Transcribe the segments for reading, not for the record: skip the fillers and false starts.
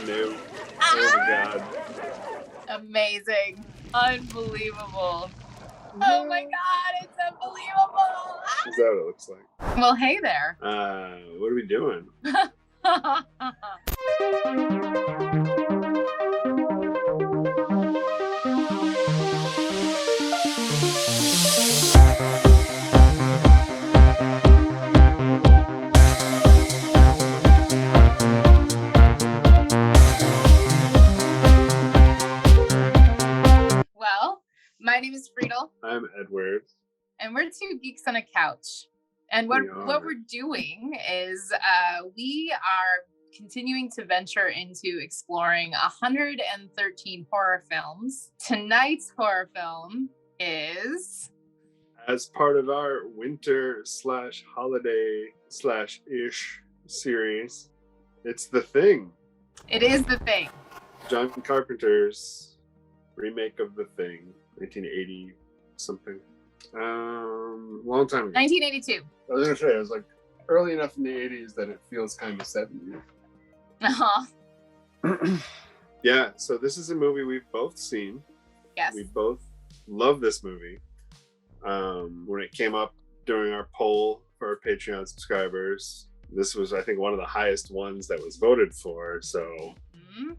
No. Oh my god. Amazing. Unbelievable. Oh my god, it's unbelievable. Is that what it looks like? Well, hey there. What are we doing? Well, my name is Friedel. I'm Edward. And we're two geeks on a couch. And what we're doing is we are continuing to venture into exploring 113 horror films. Tonight's horror film is... As part of our winter/holiday/ish series, it's The Thing. It is The Thing. John Carpenter's remake of The Thing, 1980 something. Long time ago. 1982. I was gonna say, it was like early enough in the 80s that it feels kind of 70s. Uh-huh. Yeah, so this is a movie we've both seen. Yes. We both love this movie. When it came up during our poll for our Patreon subscribers, this was, I think, one of the highest ones that was voted for. So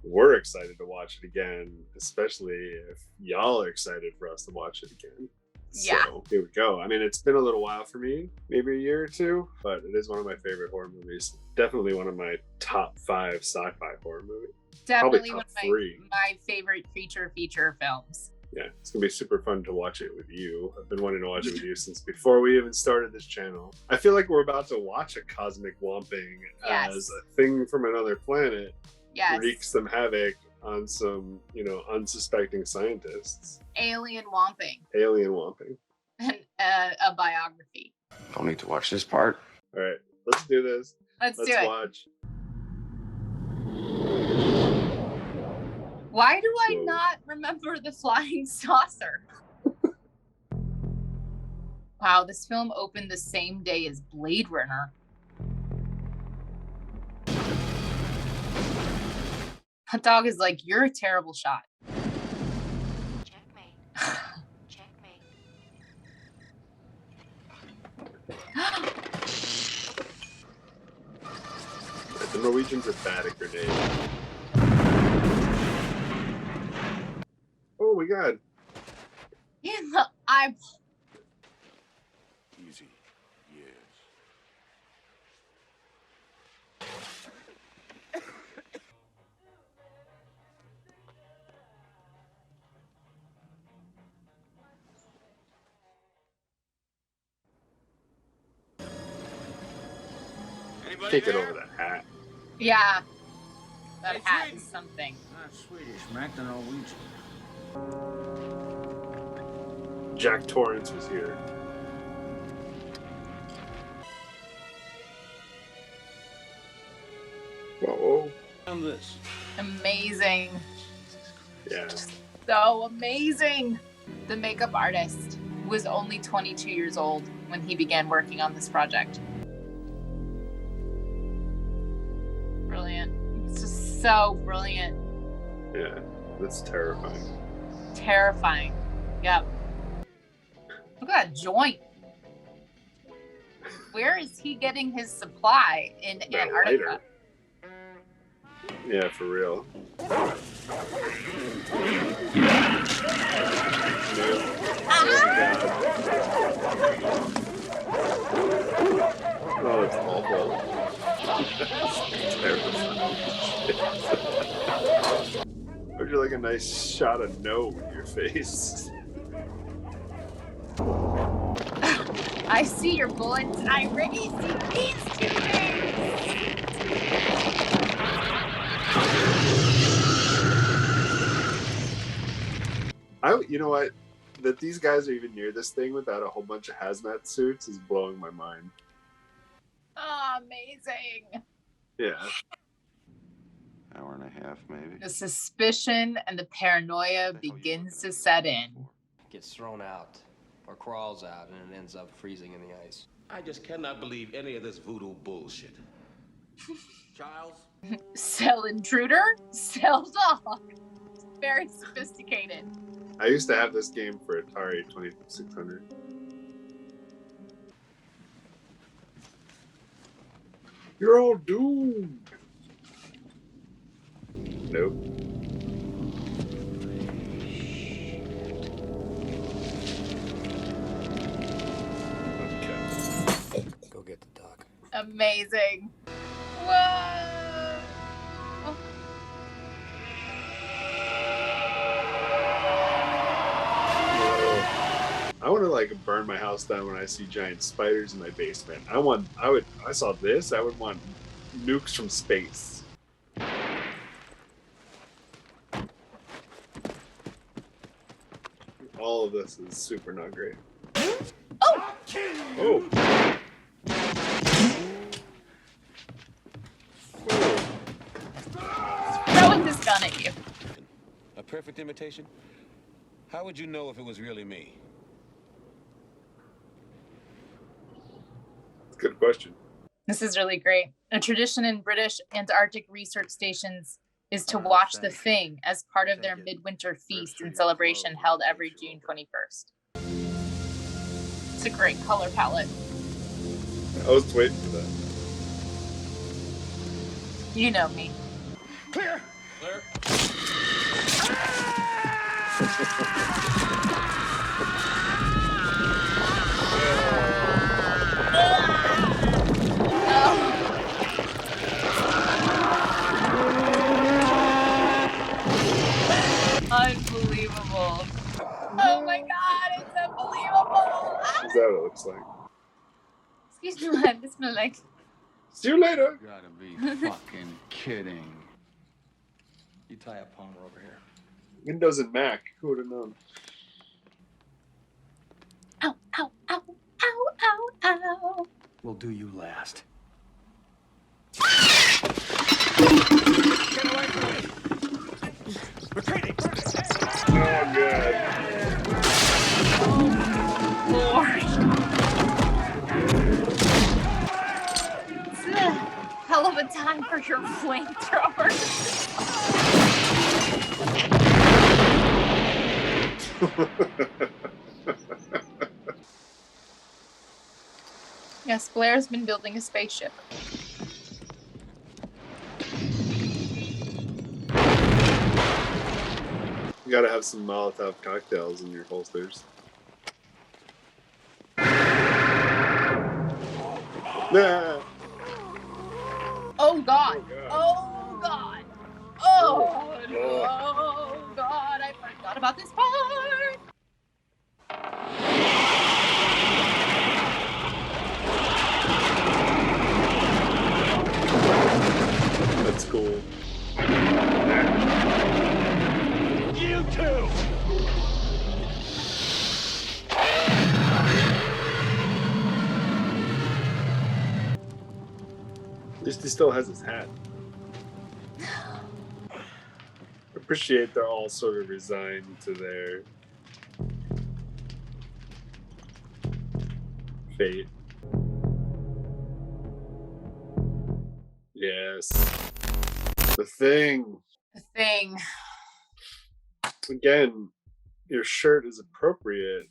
we're excited to watch it again, especially if y'all are excited for us to watch it again. Yeah. So here we go. I mean, it's been a little while for me, maybe a year or two, but it is one of my favorite horror movies. Definitely one of my top 5 sci-fi horror movies. Definitely one of three. my favorite creature feature films. Yeah, it's gonna be super fun to watch it with you. I've been wanting to watch it with you since before we even started this channel. I feel like we're about to watch a cosmic whomping as a thing from another planet wreaks some havoc on some, unsuspecting scientists. Alien Whomping. Alien Whomping. And a biography. Don't need to watch this part. All right, let's do this. Let's do it. Watch. Why do I not remember the flying saucer? Wow, this film opened the same day as Blade Runner. That dog is like, you're a terrible shot. Checkmate. Checkmate. The Norwegians are bad at grenades. Oh my god. In the eyeball. Easy. Yes. Can't get over that hat. Yeah. That hat is something. Not Swedish, Mac the Norwegian. Jack Torrance was here. Whoa. On this. Amazing. Yeah. So amazing. The makeup artist was only 22 years old when he began working on this project. Brilliant. It's just so brilliant. Yeah, that's terrifying. Terrifying. Yep. Look at that joint. Where is he getting his supply in Antarctica? Lighter. Yeah, for real. Oh, it's awful. Would you like a nice shot of no in your face? I see your bullets. I already see these 2 things. You know what? That these guys are even near this thing without a whole bunch of hazmat suits is blowing my mind. Oh, amazing. Yeah. Hour and a half, maybe. The suspicion and the paranoia begins to set in. Gets thrown out or crawls out and it ends up freezing in the ice. I just cannot believe any of this voodoo bullshit. Giles. Cell intruder, cell dog. Very sophisticated. I used to have this game for Atari 2600. You're all doomed. Nope. Okay. Go get the dog. Amazing. Whoa. I want to like burn my house down when I see giant spiders in my basement. I saw this, I would want nukes from space. All of this is super not great. Oh! Oh! Throwing this gun at you. A perfect imitation? How would you know if it was really me? Good question. This is really great. A tradition in British Antarctic research stations is to watch The Thing as part of their midwinter feast and celebration held every June 21st. It's a great color palette. I was waiting for that. You know me. Clear. Clear. Unbelievable. Oh my god, it's unbelievable. Is that what it looks like? Excuse me, what? This smell like. See you later. You gotta be fucking kidding. You tie a palmer over here. Windows and Mac. Who would have known? Ow, ow, ow, ow, ow, ow. We'll do you last. Get away from me! Retreating! Oh, God. Lord. It's a hell of a time for your flamethrower. Yes, Blair's been building a spaceship. You gotta have some Molotov cocktails in your holsters. Nah. Oh God! Oh, Oh God! Oh no! Oh God! I forgot about this part. That's cool. You too! At least he still has his hat. Appreciate they're all sort of resigned to their fate. Yes. The Thing. The Thing. Again, your shirt is appropriate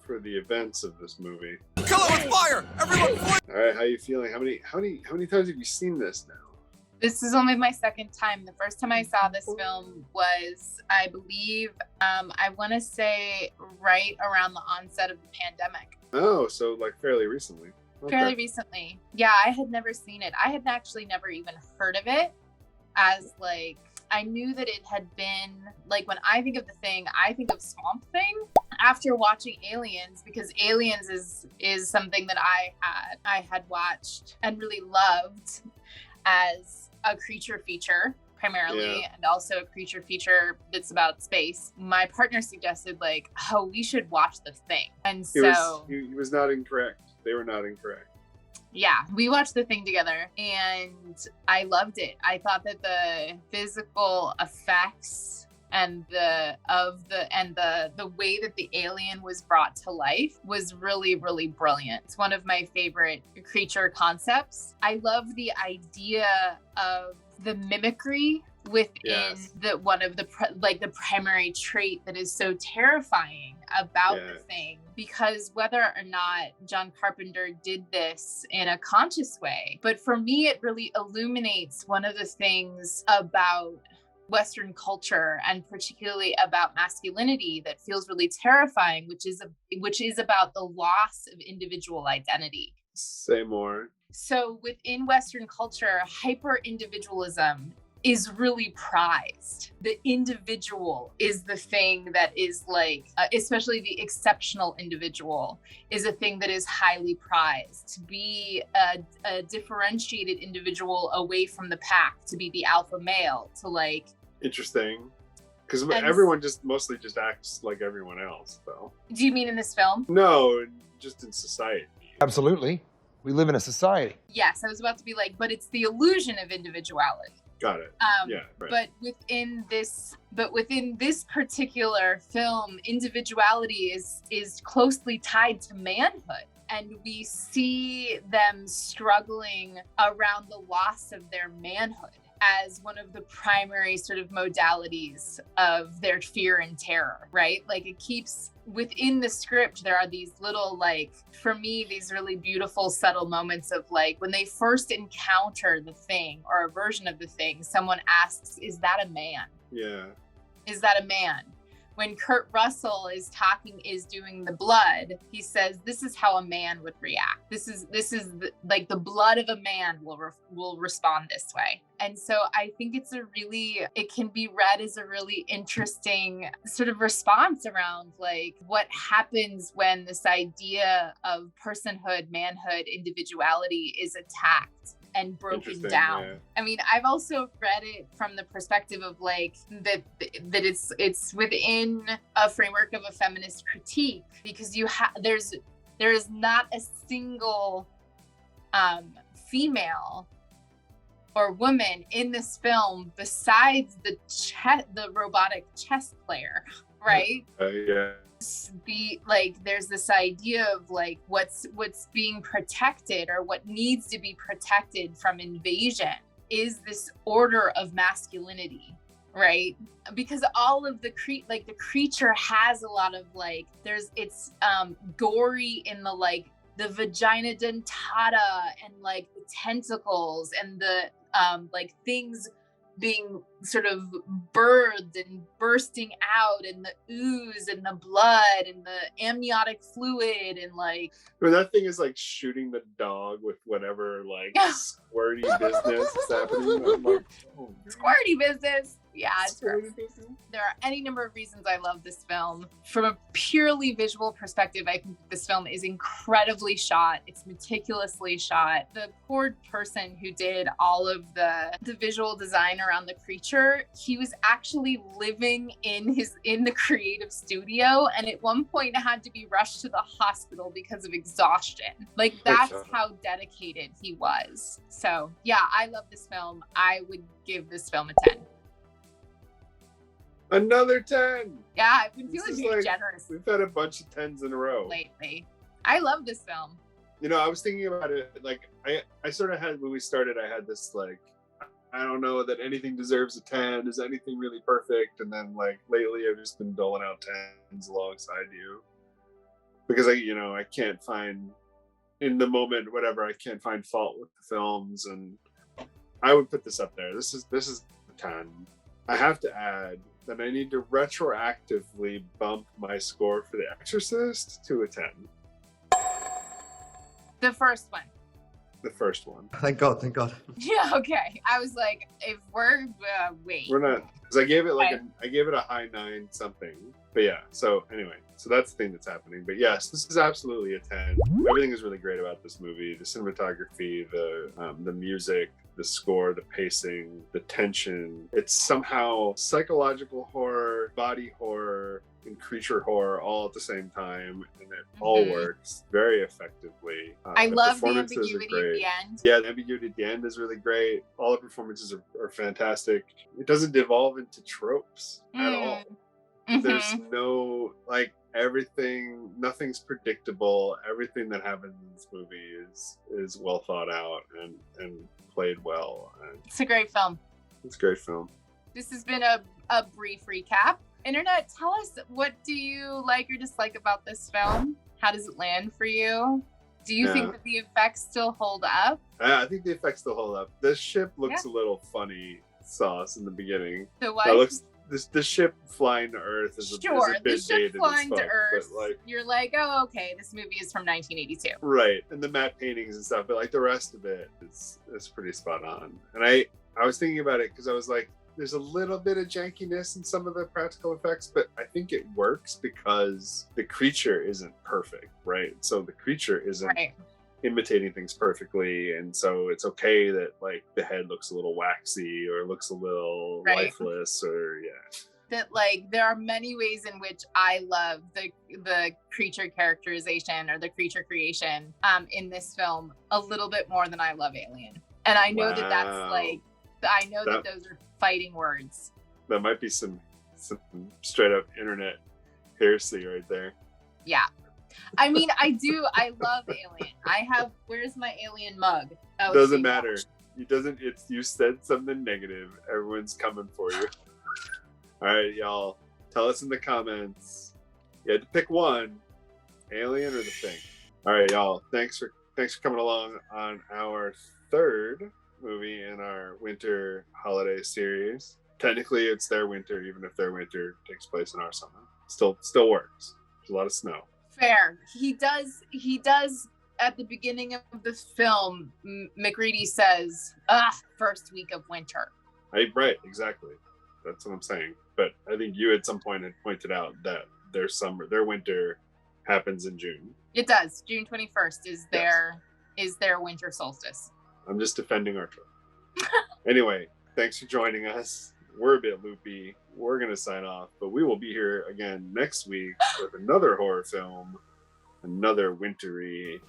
for the events of this movie. Kill it with fire! Everyone flee! Alright, how you feeling? How many times have you seen this now? This is only my second time. The first time I saw this film was, I believe, I want to say right around the onset of the pandemic. Oh, so like fairly recently. Okay. Fairly recently. Yeah, I had never seen it. I had actually never even heard of it as like, I knew that it had been, like when I think of The Thing, I think of Swamp Thing after watching Aliens, because Aliens is something that I had watched and really loved as a creature feature primarily, and also a creature feature that's about space. My partner suggested like, oh, we should watch The Thing. And so he was not incorrect. They were not incorrect. yeah, we watched The Thing together and I loved it. I thought that the physical effects and the way that the alien was brought to life was really, really brilliant. It's one of my favorite creature concepts. I love the idea of the mimicry within one of the primary trait that is so terrifying about the thing, because whether or not John Carpenter did this in a conscious way, but for me it really illuminates one of the things about Western culture, and particularly about masculinity, that feels really terrifying, which is about the loss of individual identity. Say more. So within Western culture, hyper-individualism is really prized. The individual is the thing that is like, especially the exceptional individual is a thing that is highly prized. To be a differentiated individual away from the pack, to be the alpha male, to like... Interesting. Because everyone mostly just acts like everyone else, though. Do you mean in this film? No, just in society. Absolutely. We live in a society. Yes, I was about to be like, but it's the illusion of individuality. Got it. Yeah, right. But within this particular film, individuality is closely tied to manhood. And we see them struggling around the loss of their manhood as one of the primary sort of modalities of their fear and terror, right? Like, it keeps within the script, there are these little, like, for me, these really beautiful, subtle moments of like, when they first encounter the thing or a version of the thing, someone asks, is that a man? Yeah. Is that a man? When Kurt Russell is doing the blood, he says, this is how a man would react. This is like the blood of a man will respond this way. And so I think it can be read as a really interesting sort of response around like what happens when this idea of personhood, manhood, individuality is attacked and broken down. Yeah. I mean, I've also read it from the perspective of like that it's within a framework of a feminist critique, because there is not a single female or woman in this film besides the robotic chess player, right? Yeah. There's this idea of like what's being protected or what needs to be protected from invasion is this order of masculinity, right? Because all of the creature has a lot of like, it's gory in the like the vagina dentata and like the tentacles and the like things being sort of birthed and bursting out, and the ooze and the blood and the amniotic fluid and like... But that thing is like shooting the dog with whatever like squirty business is happening. I'm like, oh, squirty business. Yeah, there are any number of reasons I love this film. From a purely visual perspective, I think this film is incredibly shot. It's meticulously shot. The poor person who did all of the visual design around the creature, he was actually living in the creative studio, and at one point had to be rushed to the hospital because of exhaustion. Like, that's how dedicated he was. So yeah, I love this film. I would give this film a 10. Another 10. Yeah, I've been feeling very generous. We've had a bunch of 10s in a row lately. I love this film. You know, I was thinking about it, like I sort of had, when we started, I had this like, I don't know that anything deserves a 10. Is anything really perfect? And then like lately I've just been doling out 10s alongside you. Because I can't find, in the moment, whatever, I can't find fault with the films, and I would put this up there. This is a 10. I have to add that I need to retroactively bump my score for The Exorcist to a 10. The first one. The first one. Thank God. Yeah, okay. I was like, if we're wait. We're not, because I gave it a high 9 something. But yeah, so anyway, so that's the thing that's happening. But yes, this is absolutely a 10. Everything is really great about this movie. The cinematography, the music, the score, the pacing, the tension. It's somehow psychological horror, body horror, and creature horror all at the same time, and it all works very effectively. I love the ambiguity at the end. Yeah, the ambiguity at the end is really great. All the performances are fantastic. It doesn't devolve into tropes at all. There's no, like, everything, nothing's predictable. Everything that happens in this movie is well thought out and played well. And it's a great film. It's a great film. This has been a brief recap. Internet, tell us, what do you like or dislike about this film? How does it land for you? Do you think that the effects still hold up? I think the effects still hold up. The ship looks a little funny sauce in the beginning. So what? That looks, the ship flying to Earth is a bit the ship dated flying as fuck, to Earth. but, like, you're like, oh, okay, this movie is from 1982. Right, and the matte paintings and stuff, but like the rest of it is pretty spot on. And I was thinking about it because I was like, there's a little bit of jankiness in some of the practical effects, but I think it works because the creature isn't perfect, right? So the creature isn't imitating things perfectly, and so it's okay that, like, the head looks a little waxy or looks a little lifeless, or that, like, there are many ways in which I love the creature characterization or the creature creation in this film a little bit more than I love Alien. And I know that's like, I know that those are fighting words. That might be some straight up internet heresy right there. Yeah. I mean, I love Alien. Where's my Alien mug? Oh, doesn't matter. You said something negative. Everyone's coming for you. All right, y'all. Tell us in the comments. You had to pick one, Alien or The Thing. All right, y'all. Thanks for coming along on our third movie in our winter holiday series. Technically, it's their winter, even if their winter takes place in our summer. Still works. There's a lot of snow. Fair. He does at the beginning of the film, McReady says, first week of winter. Right, exactly. That's what I'm saying. But I think you at some point had pointed out that their winter happens in June. It does. June 21st is their winter solstice. I'm just defending our trope. Anyway, thanks for joining us. We're a bit loopy. We're going to sign off, but we will be here again next week with another horror film, another wintry,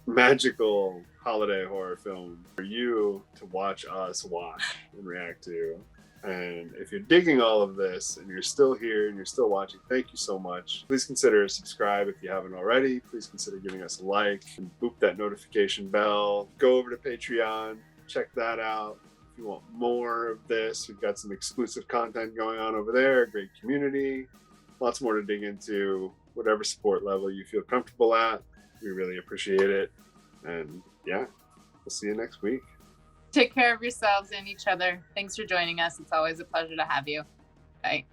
magical holiday horror film for you to watch us watch and react to. And if you're digging all of this and you're still here and you're still watching, thank you so much. Please consider subscribe if you haven't already. Please consider giving us a like and boop that notification bell. Go over to Patreon, check that out. If you want more of this, we've got some exclusive content going on over there, a great community, lots more to dig into, whatever support level you feel comfortable at. We really appreciate it. And yeah, we'll see you next week. Take care of yourselves and each other. Thanks for joining us. It's always a pleasure to have you. Bye.